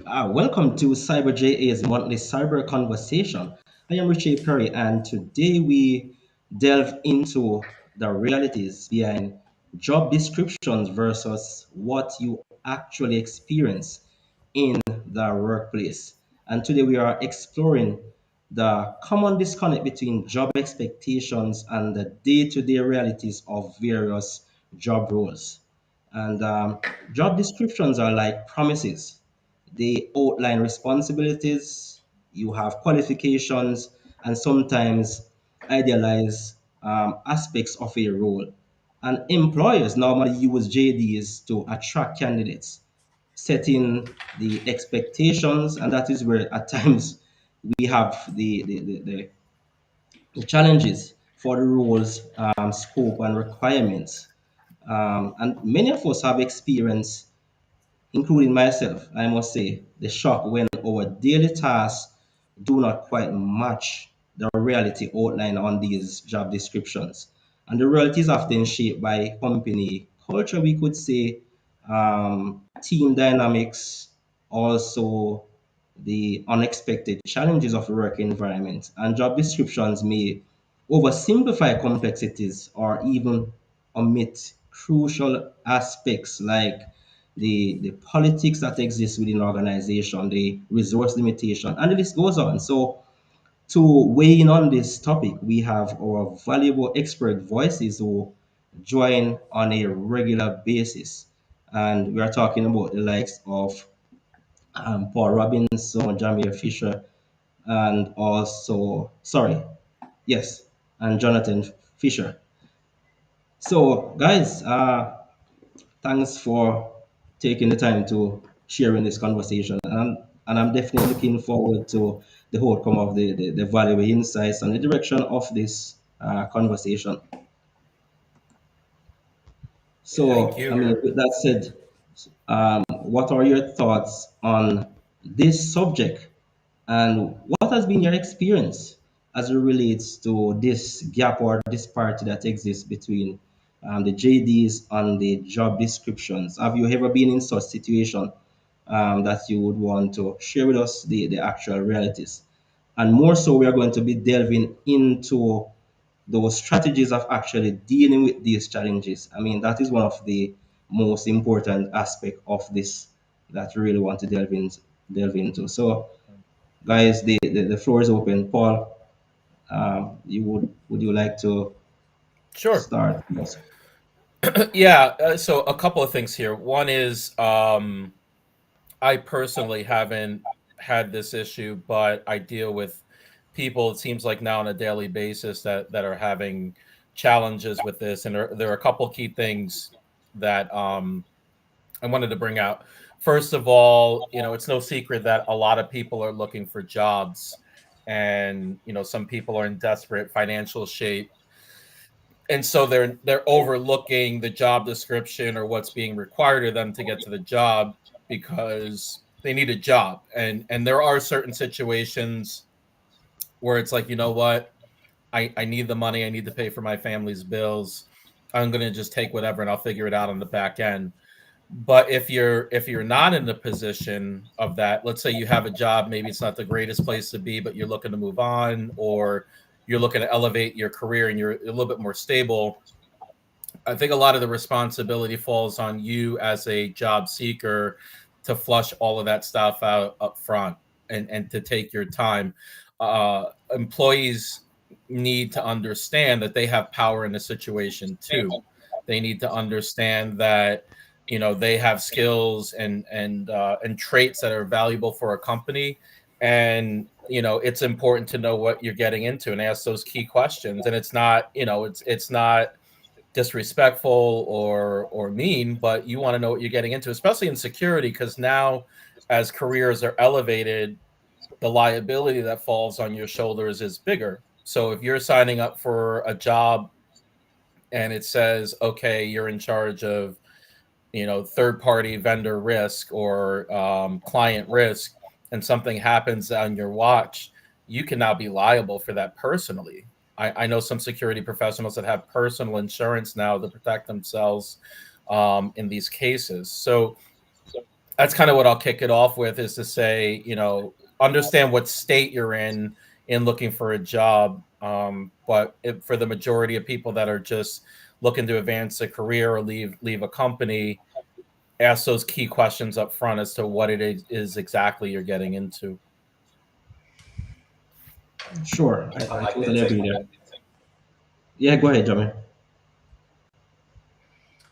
Welcome to Cyber JA's monthly cyber conversation. I am Richie Perry, and today we delve into the realities behind job descriptions versus what you actually experience in the workplace. And today we are exploring the common disconnect between job expectations and the day to day realities of various job roles. And job descriptions are like promises. They outline responsibilities, you have qualifications, and sometimes idealize aspects of a role. And employers normally use JDs to attract candidates, setting the expectations, and that is where at times we have the challenges for the roles, scope, and requirements. And many of us have experienced, including myself, I must say, the shock when our daily tasks do not quite match the reality outlined on these job descriptions. And the reality is often shaped by company culture, we could say, team dynamics, also the unexpected challenges of the work environment. And job descriptions may oversimplify complexities or even omit crucial aspects like the politics that exist within organization, the resource limitation, and the list goes on. So to weigh in on this topic, we have our valuable expert voices who join on a regular basis. And we are talking about the likes of Paul Robinson, Jamir Fisher, and also, sorry, yes, and Jonathan Fisher. So, guys, thanks for taking the time to share in this conversation. And I'm definitely looking forward to the outcome of the valuable insights and the direction of this conversation. Thank So, I you. mean, with that said, what are your thoughts on this subject? And what has been your experience as it relates to this gap or disparity that exists between the JDs and the job descriptions? Have you ever been in such situation that you would want to share with us the actual realities? And more so, we are going to be delving into those strategies of actually dealing with these challenges. I mean, that is one of the most important aspect of this that we really want to delve into. So, guys, the floor is open. Paul, you would you like to Sure. start? Yes. Yeah. So a couple of things here. One is I personally haven't had this issue, but I deal with people. It seems like now on a daily basis that are having challenges with this, and there are a couple key things that I wanted to bring out. First of all, it's no secret that a lot of people are looking for jobs, and some people are in desperate financial shape, and so they're overlooking the job description or what's being required of them to get to the job because they need a job. And there are certain situations where it's like, you know what, I need the money, I need to pay for my family's bills, I'm going to just take whatever and I'll figure it out on the back end. But if you're not in the position of that, let's say you have a job, maybe it's not the greatest place to be, but you're looking to move on, or you're looking to elevate your career and you're a little bit more stable. I think a lot of the responsibility falls on you as a job seeker to flush all of that stuff out up front, and to take your time. Employees need to understand that they have power in the situation too. They need to understand that they have skills and traits that are valuable for a company, and it's important to know what you're getting into and ask those key questions. And it's not disrespectful or mean, but you want to know what you're getting into, especially in security, because now as careers are elevated, the liability that falls on your shoulders is bigger. So if you're signing up for a job and it says, okay, you're in charge of third party vendor risk or client risk, and something happens on your watch, you can now be liable for that personally. I know some security professionals that have personal insurance now to protect themselves in these cases. So that's kind of what I'll kick it off with, is to say, understand what state you're in looking for a job. But for the majority of people that are just looking to advance a career or leave a company, ask those key questions up front as to what it is exactly you're getting into. Sure, I I like that totally take. agree there. Yeah, go ahead, Jamie.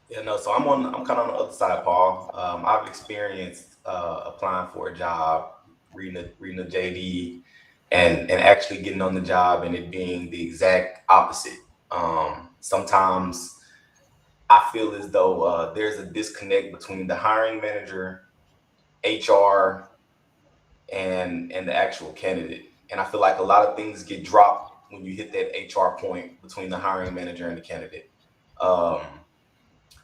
Yeah, no. So I'm kind of on the other side, Paul. I've experienced applying for a job, reading the JD, and actually getting on the job, and it being the exact opposite. Sometimes I feel as though there's a disconnect between the hiring manager, HR, and the actual candidate. And I feel like a lot of things get dropped when you hit that HR point between the hiring manager and the candidate. Um,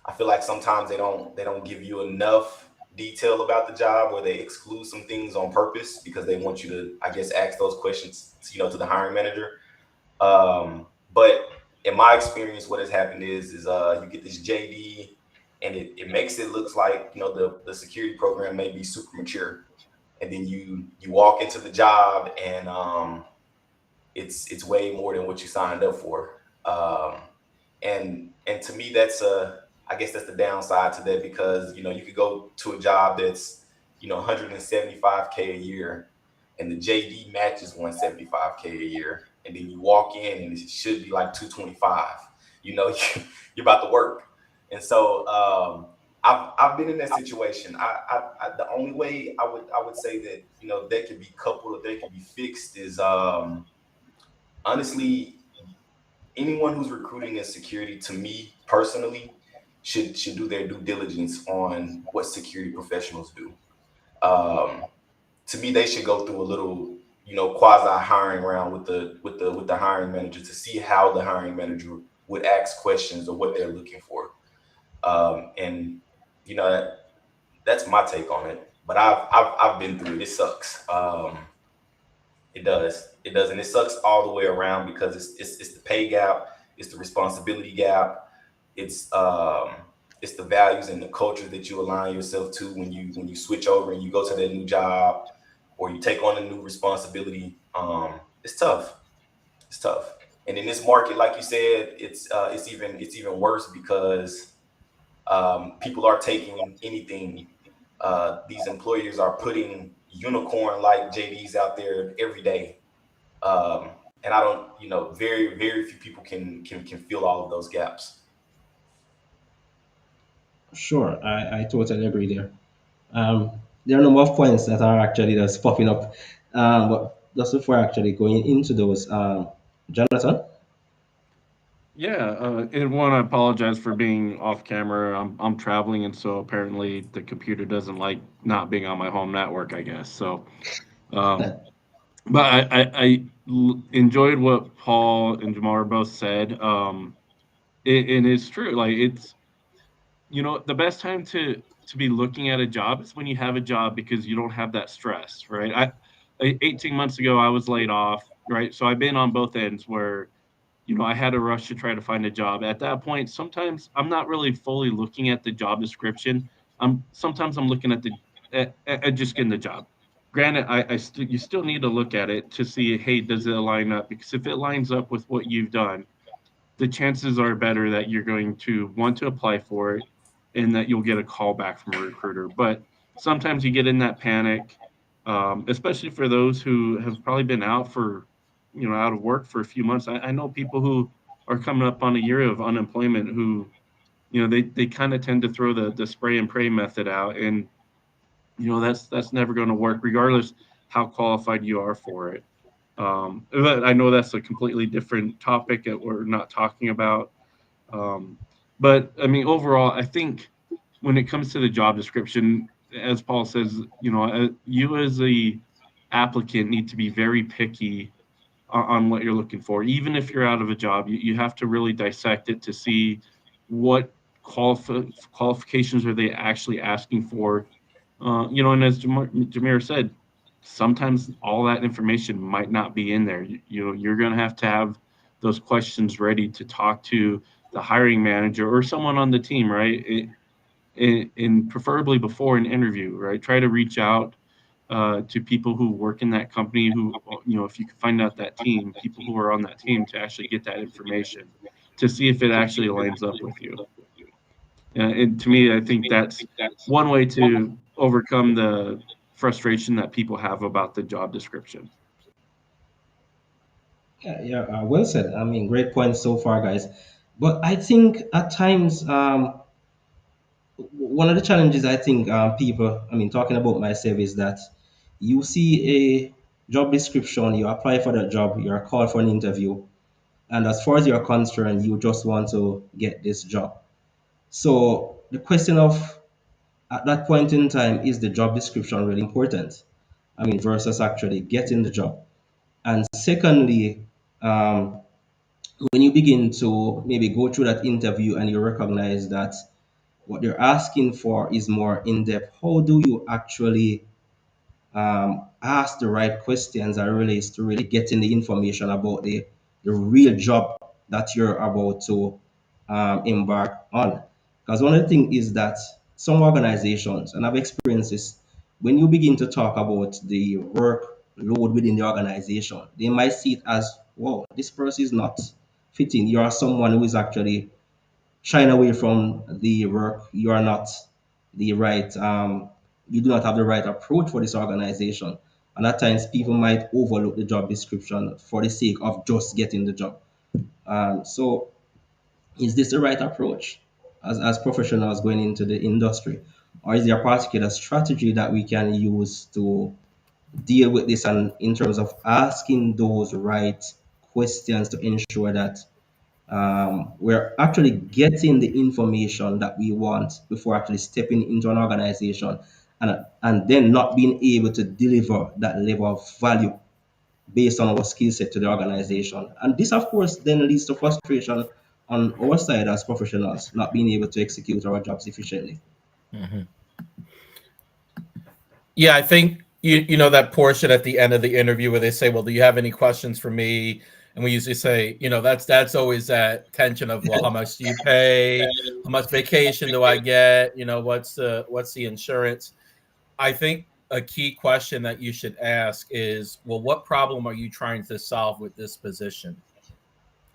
I feel like sometimes they don't give you enough detail about the job, or they exclude some things on purpose because they want you to, I guess, ask those questions, to the hiring manager. But in my experience, what has happened is you get this JD, and it makes it looks like the security program may be super mature, and then you walk into the job, and it's way more than what you signed up for. Um, and to me, I guess that's the downside to that, because you could go to a job that's 175K a year, and the JD matches 175K a year, and then you walk in and it should be like 225. You know, you're about to work, and so I've been in that situation. The only way I would say that that could be coupled or that could be fixed is honestly, anyone who's recruiting in security, to me personally, should do their due diligence on what security professionals do. Um, to me, they should go through a little, quasi hiring round with the hiring manager to see how the hiring manager would ask questions or what they're looking for. And that's my take on it. But I've been through it. It sucks. It does. It does, and it sucks all the way around, because it's the pay gap, it's the responsibility gap, it's it's the values and the culture that you align yourself to when you switch over and you go to that new job, or you take on a new responsibility. It's tough. It's tough. And in this market, like you said, it's even worse, because people are taking anything. These employers are putting unicorn like JDs out there every day, um, and I don't, very very few people can fill all of those gaps. Sure, I totally agree there. Um, there are a number of points that are actually just popping up, but just before actually going into those, Jonathan. Yeah, and one, I apologize for being off camera. I'm traveling, and so apparently the computer doesn't like not being on my home network, I guess. So, um, but enjoyed what Paul and Jamar both said. And it's true. Like, it's, the best time to be looking at a job is when you have a job, because you don't have that stress, right? 18 months ago I was laid off, right? So I've been on both ends where I had a rush to try to find a job. At that point, sometimes I'm not really fully looking at the job description. Sometimes I'm looking at just getting the job. Granted, you still need to look at it to see, hey, does it line up? Because if it lines up with what you've done, the chances are better that you're going to want to apply for it, and that you'll get a call back from a recruiter. But sometimes you get in that panic, especially for those who have probably been out of work for a few months. I know people who are coming up on a year of unemployment who, they kind of tend to throw the spray and pray method out. And, that's never going to work, regardless how qualified you are for it. But I know that's a completely different topic that we're not talking about. Um, but I mean, overall, I think when it comes to the job description, as Paul says, you as a applicant need to be very picky on what you're looking for. Even if you're out of a job, you have to really dissect it to see what qualifications are they actually asking for. And as Jameer said, sometimes all that information might not be in there. You're going to have those questions ready to talk to the hiring manager or someone on the team, right? and preferably before an interview, right? Try to reach out to people who work in that company, who, if you can find out that team, people who are on that team, to actually get that information to see if it actually lines up with you. And to me, I think that's one way to overcome the frustration that people have about the job description. Yeah, well said. I mean, great points so far, guys. But I think at times, one of the challenges I think people, I mean, talking about myself, is that you see a job description, you apply for that job, you're called for an interview, and as far as you're concerned, you just want to get this job. So the question of, at that point in time, is the job description really important? I mean, versus actually getting the job. And secondly, um, when you begin to maybe go through that interview and you recognize that what they're asking for is more in depth, how do you actually ask the right questions that relates to really getting the information about the real job that you're about to embark on? Because one of the things is that some organizations, and I've experienced this, when you begin to talk about the workload within the organization, they might see it as, whoa, this person is not fitting. You are someone who is actually shying away from the work. You are not the right, you do not have the right approach for this organization. And at times, people might overlook the job description for the sake of just getting the job. So, is this the right approach as professionals going into the industry? Or is there a particular strategy that we can use to deal with this, and in terms of asking those right questions to ensure that we're actually getting the information that we want before actually stepping into an organization, and then not being able to deliver that level of value based on our skill set to the organization. And this, of course, then leads to frustration on our side as professionals, not being able to execute our jobs efficiently. Mhm. Yeah, I think you know that portion at the end of the interview where they say, "Well, do you have any questions for me?" And we usually say, that's always that tension of, well, how much do you pay? How much vacation do I get? What's the insurance? I think a key question that you should ask is, well, what problem are you trying to solve with this position?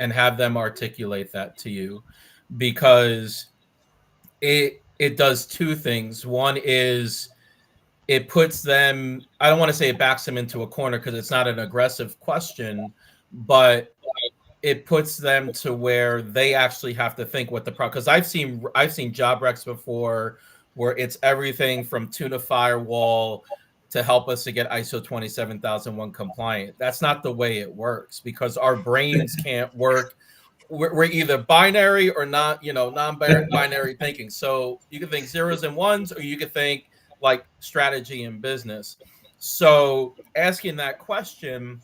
And have them articulate that to you, because it does two things. One is it puts them, I don't want to say it backs them into a corner because it's not an aggressive question, but it puts them to where they actually have to think what the problem, because I've seen job recs before where it's everything from tuna firewall to help us to get ISO 27001 compliant. That's not the way it works, because our brains can't work. We're either binary or not, non-binary thinking. So you can think zeros and ones, or you can think like strategy in business. So asking that question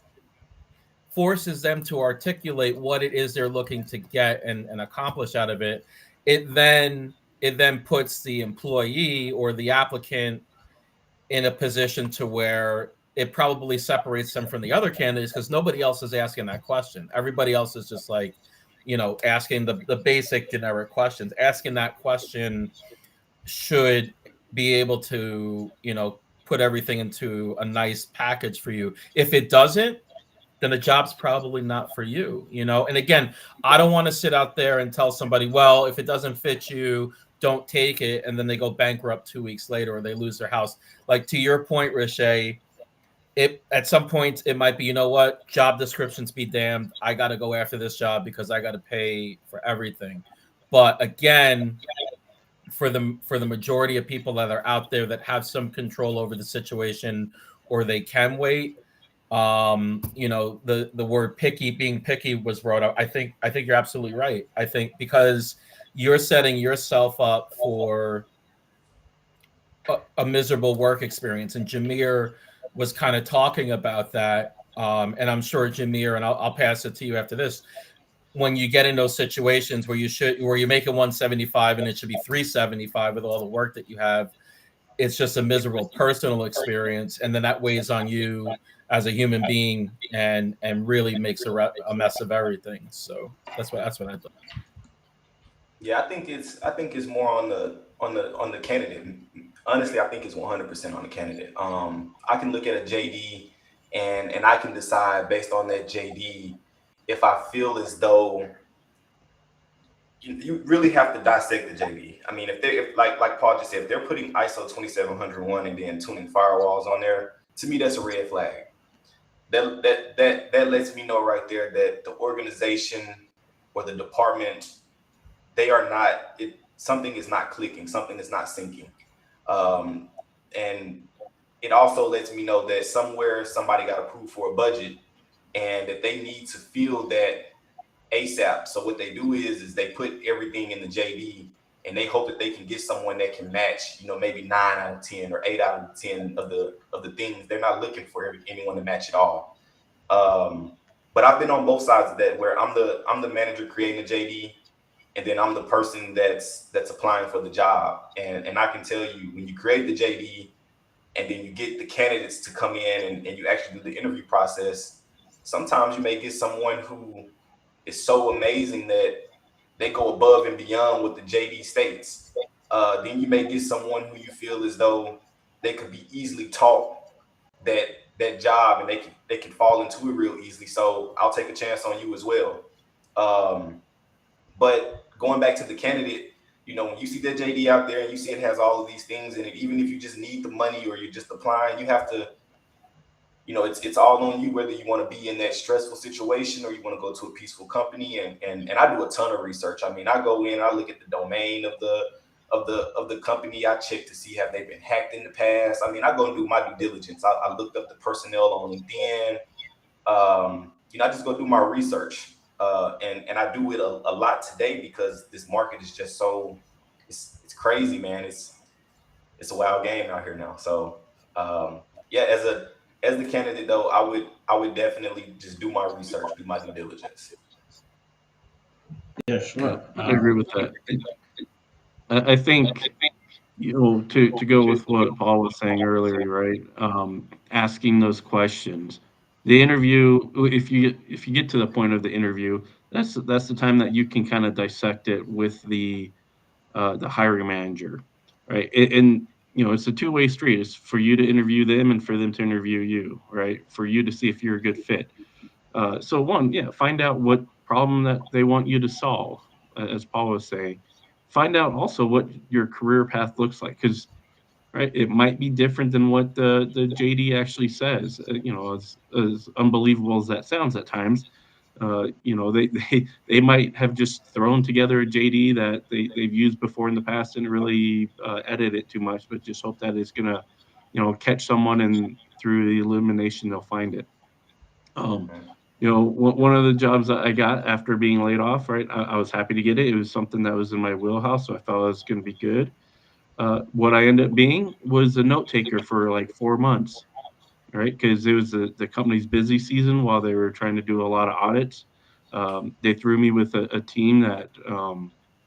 forces them to articulate what it is they're looking to get and accomplish out of it. It then puts the employee or the applicant in a position to where it probably separates them from the other candidates, because nobody else is asking that question. Everybody else is just like, asking the basic generic questions. Asking that question should be able to, put everything into a nice package for you. If it doesn't, then the job's probably not for you, And again, I don't want to sit out there and tell somebody, well, if it doesn't fit you, don't take it, and then they go bankrupt 2 weeks later, or they lose their house. Like, to your point, Riche, at some point it might be, what, job descriptions be damned, I got to go after this job because I got to pay for everything. But again, for the majority of people that are out there that have some control over the situation, or they can wait, the word being picky was brought up. I think you're absolutely right. I think because you're setting yourself up for a miserable work experience, and Jameer was kind of talking about that. And I'm sure Jameer, and I'll pass it to you after this, when you get in those situations where you're making 175 and it should be 375 with all the work that you have, it's just a miserable personal experience, and then that weighs on you as a human being and really makes a mess of everything. So that's what I thought. Yeah, I think it's more on on the candidate. Honestly, I think it's 100% on the candidate. I can look at a JD and I can decide based on that JD if I feel as though you really have to dissect the JD. I mean, if like Paul just said, if they're putting ISO 27001 and then tuning firewalls on there, to me that's a red flag. That lets me know right there that the organization or the department, they are not, something is not clicking, something is not syncing. And it also lets me know that somewhere somebody got approved for a budget and that they need to feel that ASAP. So what they do is they put everything in the JD and they hope that they can get someone that can match, maybe 9 out of 10 or 8 out of 10 of the things. They're not looking for anyone to match it all. But I've been on both sides of that, where I'm the manager creating the JD, and then I'm the person that's applying for the job. And I can tell you, when you create the JD and then you get the candidates to come in and you actually do the interview process, sometimes you may get someone who is so amazing that they go above and beyond what the JD states. Then you may get someone who you feel as though they could be easily taught that job and they can fall into it real easily. So I'll take a chance on you as well. But going back to the candidate, when you see that JD out there and you see it has all of these things in it, even if you just need the money or you're just applying, you have to, it's all on you whether you want to be in that stressful situation or you want to go to a peaceful company. And I do a ton of research. I mean, I go in, I look at the domain of the company. I check to see have they been hacked in the past. I mean, I go and do my due diligence. I looked up the personnel on LinkedIn. I just go do my research. And I do it a lot today because this market is just so it's crazy, man. It's a wild game out here now. So as the candidate though, I would definitely just do my research, do my due diligence. Yeah, sure. I agree with that. I think to go with what Paul was saying earlier, right? Asking those questions. The interview, if you get to the point of the interview, that's the time that you can kind of dissect it with the hiring manager, right? And it's a two-way street. It's for you to interview them and for them to interview you, right? For you to see if you're a good fit. So find out what problem that they want you to solve, as Paul was saying. Find out also what your career path looks like, because right, it might be different than what the JD actually says. As unbelievable as that sounds at times, they might have just thrown together a JD that they've used before in the past and really edit it too much, but just hope that it's gonna, catch someone and through the elimination they'll find it. One of the jobs that I got after being laid off, right, I was happy to get it. It was something that was in my wheelhouse, so I felt it was going to be good. What I ended up being was a note taker for like 4 months, right? Because it was the company's busy season while they were trying to do a lot of audits. They threw me with a team that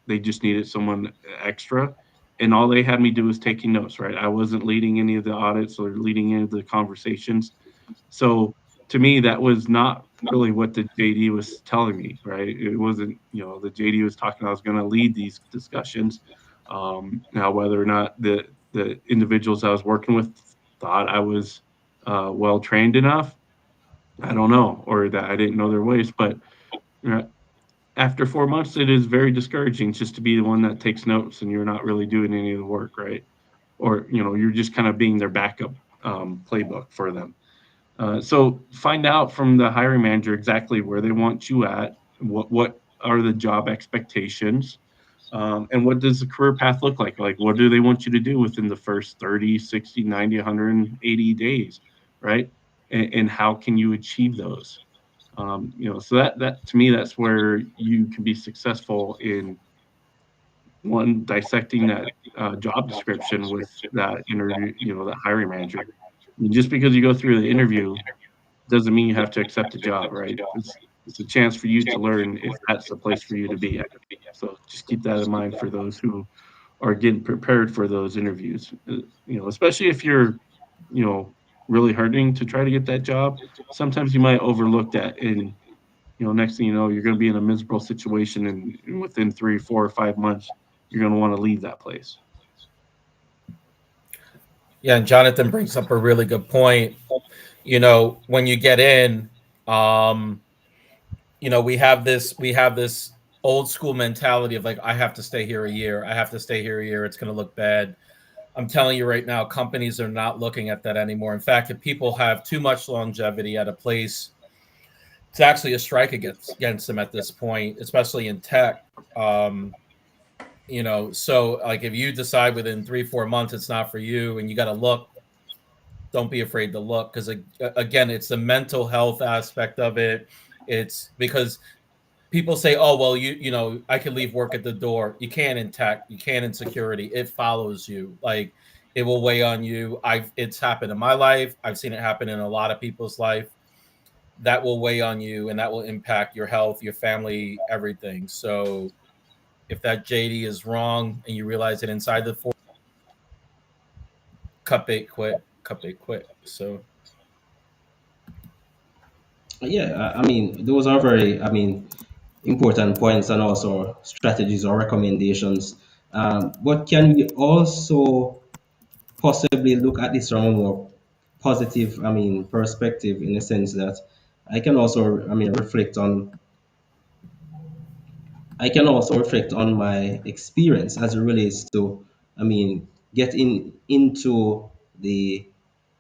they just needed someone extra. And all they had me do was taking notes, right? I wasn't leading any of the audits or leading any of the conversations. So to me, that was not really what the JD was telling me, right? It wasn't, the JD was talking, I was going to lead these discussions. Now, whether or not the individuals I was working with thought I was well trained enough, I don't know, or that I didn't know their ways. But after 4 months, it is very discouraging just to be the one that takes notes and you're not really doing any of the work, right? Or you're just kind of being their backup playbook for them. So find out from the hiring manager exactly where they want you at, what are the job expectations. And what does the career path look like? Like, what do they want you to do within the first 30, 60, 90, 180 days, right? And how can you achieve those? So that to me, that's where you can be successful in one, dissecting that job description with that interview, that hiring manager. And just because you go through the interview doesn't mean you have to accept the job, right? It's a chance for you to learn if that's the place for you to be at. So just keep that in mind for those who are getting prepared for those interviews. Especially if you're, really hurting to try to get that job. Sometimes you might overlook that, and next thing you know, you're going to be in a miserable situation, and within 3, 4, or 5 months, you're going to want to leave that place. Yeah, and Jonathan brings up a really good point. You know, when you get in, um, you know, we have this old school mentality of like, I have to stay here a year. I have to stay here a year. It's going to look bad. I'm telling you right now, companies are not looking at that anymore. In fact, if people have too much longevity at a place, it's actually a strike against them at this point, especially in tech. Um, you know, so like if you decide within 3 4 months it's not for you and you got to look, don't be afraid to look, because again, it's the mental health aspect of it. It's because people say, oh well, you know, I can leave work at the door. You can't in tech, you can't in security. It follows you. Like, it will weigh on you. It's happened in my life. I've seen it happen in a lot of people's life. That will weigh on you, and that will impact your health, your family, everything. So if that JD is wrong and you realize it inside the four, cut bait, quit. So Yeah, I mean, those are very, I mean, important points and also strategies or recommendations. But can we also possibly look at this from a more positive, I mean, perspective, in the sense that I can also, I mean, I can also reflect on my experience as it relates to, I mean, getting into the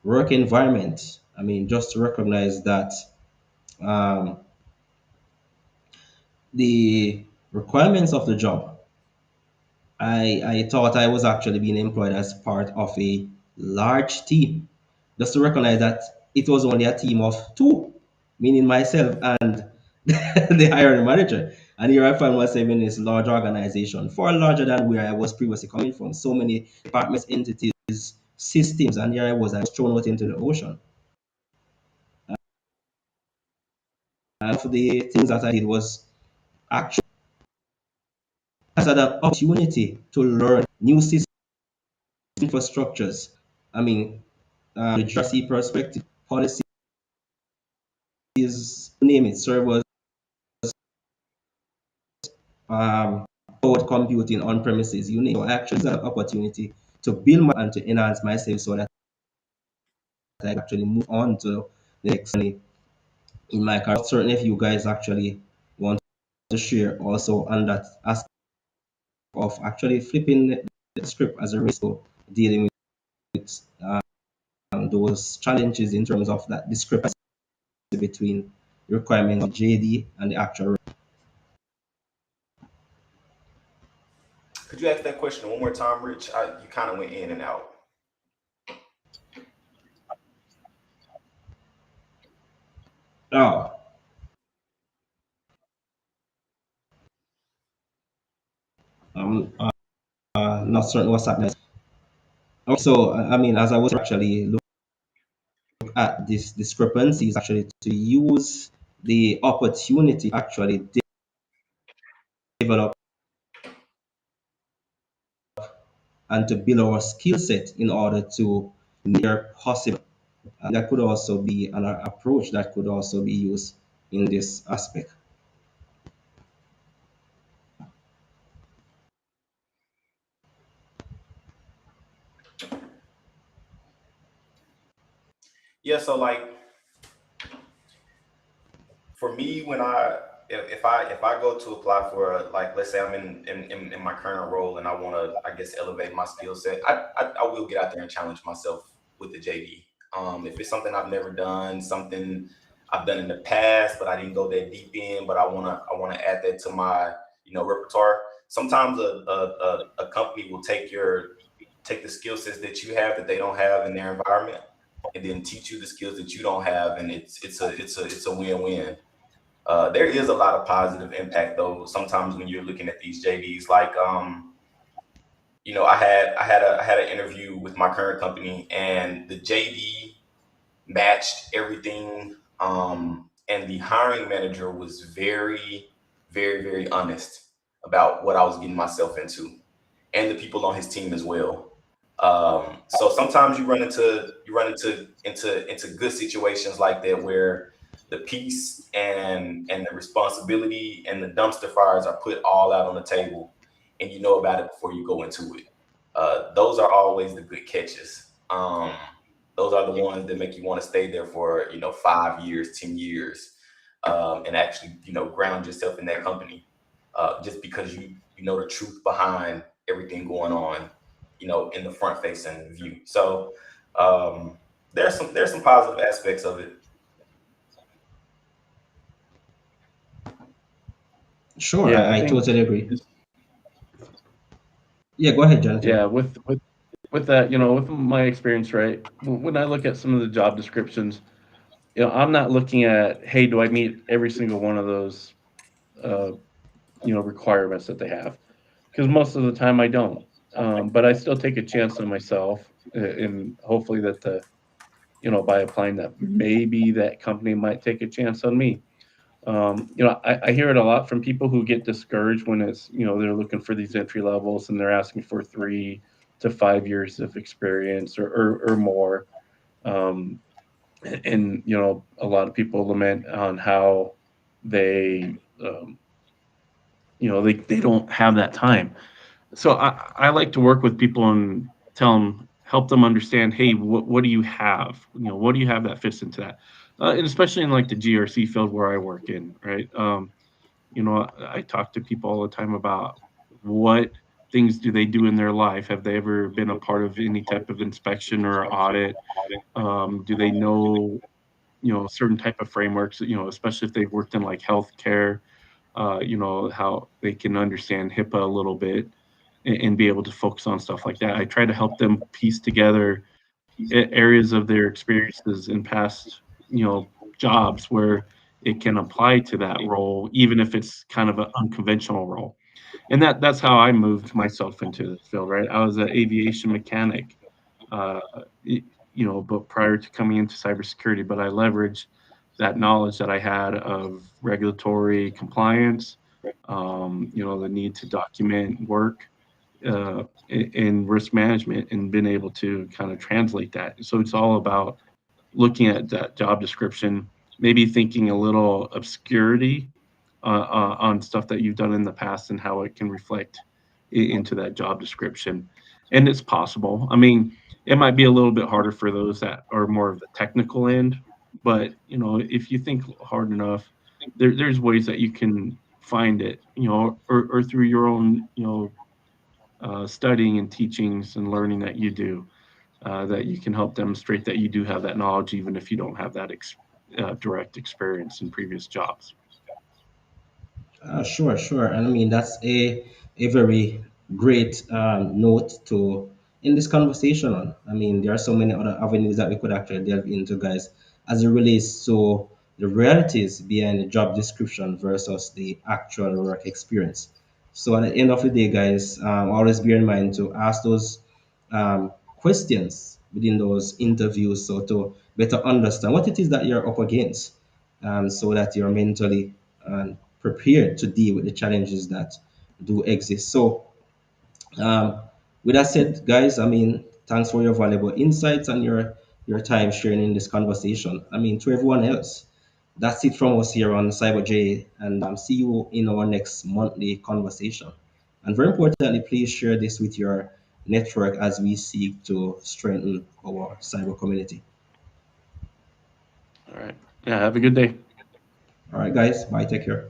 work environment. I mean, just to recognize that um, the requirements of the job, I thought I was actually being employed as part of a large team. Just to recognize that it was only a team of two, meaning myself and the hiring manager. And here I find myself in this large organization, far larger than where I was previously coming from. So many departments, entities, systems, and here I was thrown out into the ocean. And for the things that I did was actually as an opportunity to learn new systems, infrastructures. I mean, the GRC perspective, policies, name it, servers, um, cloud computing on premises, you name it. So I actually had an opportunity to build and to enhance myself so that I actually move on to the next journey in my career. Certainly, if you guys actually want to share also on that aspect of actually flipping the script as a risk to dealing with those challenges in terms of that discrepancy between the requirements of JD and the actual. Could you ask that question one more time, Rich? You kind of went in and out. Oh, I'm not certain what's happening. Okay, so I mean, as I was actually looking at this discrepancies, actually to use the opportunity to actually develop and to build our skill set in order to near possible. And that could also be an approach that could also be used in this aspect. Yeah, so like for me, when if I go to apply for like, let's say I'm in my current role and I want to, I guess, elevate my skill set, I will get out there and challenge myself with the JD. If it's something I've never done, something I've done in the past, but I didn't go that deep in, but I wanna add that to my repertoire. Sometimes a company will take the skill sets that you have that they don't have in their environment, and then teach you the skills that you don't have, and it's a win-win. There is a lot of positive impact though. Sometimes when you're looking at these JDs, like I had an interview with my current company, and the JD matched everything. And the hiring manager was very, very, very honest about what I was getting myself into, and the people on his team as well. So sometimes you run into good situations like that where the peace and the responsibility and the dumpster fires are put all out on the table, and you know about it before you go into it. Those are always the good catches. Um, those are the ones that make you want to stay there for 5 years, 10 years, and actually ground yourself in that company, just because you know the truth behind everything going on, in the front facing view. So um, there's some positive aspects of it. Sure, Yeah, I I think totally agree. Yeah, go ahead, Jonathan. yeah, with that, with my experience, right? When I look at some of the job descriptions, I'm not looking at, hey, do I meet every single one of those uh, requirements that they have? Because most of the time I don't. But I still take a chance on myself, and hopefully that by applying that, maybe that company might take a chance on me. I hear it a lot from people who get discouraged when it's, they're looking for these entry levels and they're asking for 3 to 5 years of experience or more. Um, and, a lot of people lament on how they, they don't have that time. So I like to work with people and help them understand, hey, what do you have? What do you have that fits into that? And especially in like the GRC field where I work in, right? I talk to people all the time about what things do they do in their life? Have they ever been a part of any type of inspection or audit? Do they know, certain type of frameworks, especially if they've worked in like healthcare, how they can understand HIPAA a little bit and be able to focus on stuff like that. I try to help them piece together areas of their experiences in past, jobs where it can apply to that role, even if it's kind of an unconventional role. And that's how I moved myself into this field, right? I was an aviation mechanic, uh, but prior to coming into cybersecurity, but I leveraged that knowledge that I had of regulatory compliance, the need to document work, in risk management, and been able to kind of translate that. So it's all about looking at that job description, maybe thinking a little obscurity on stuff that you've done in the past and how it can reflect into that job description. And it's possible. I mean, it might be a little bit harder for those that are more of the technical end, but if you think hard enough, there's ways that you can find it, or through your own, studying and teachings and learning that you do, that you can help demonstrate that you do have that knowledge, even if you don't have that direct experience in previous jobs. Sure, sure. And I mean, that's a very great note to in this conversation on. I mean, there are so many other avenues that we could actually delve into, guys, as it relates to the realities behind the job description versus the actual work experience. So at the end of the day, guys, always bear in mind to ask those questions within those interviews so to better understand what it is that you're up against, so that you're mentally prepared to deal with the challenges that do exist. So, um, with that said, guys, I mean, thanks for your valuable insights and your time sharing in this conversation. I mean, to everyone else, that's it from us here on CyberJ, and see you in our next monthly conversation. And very importantly, please share this with your network as we seek to strengthen our cyber community. All right. Yeah. Have a good day. All right, guys, bye. Take care.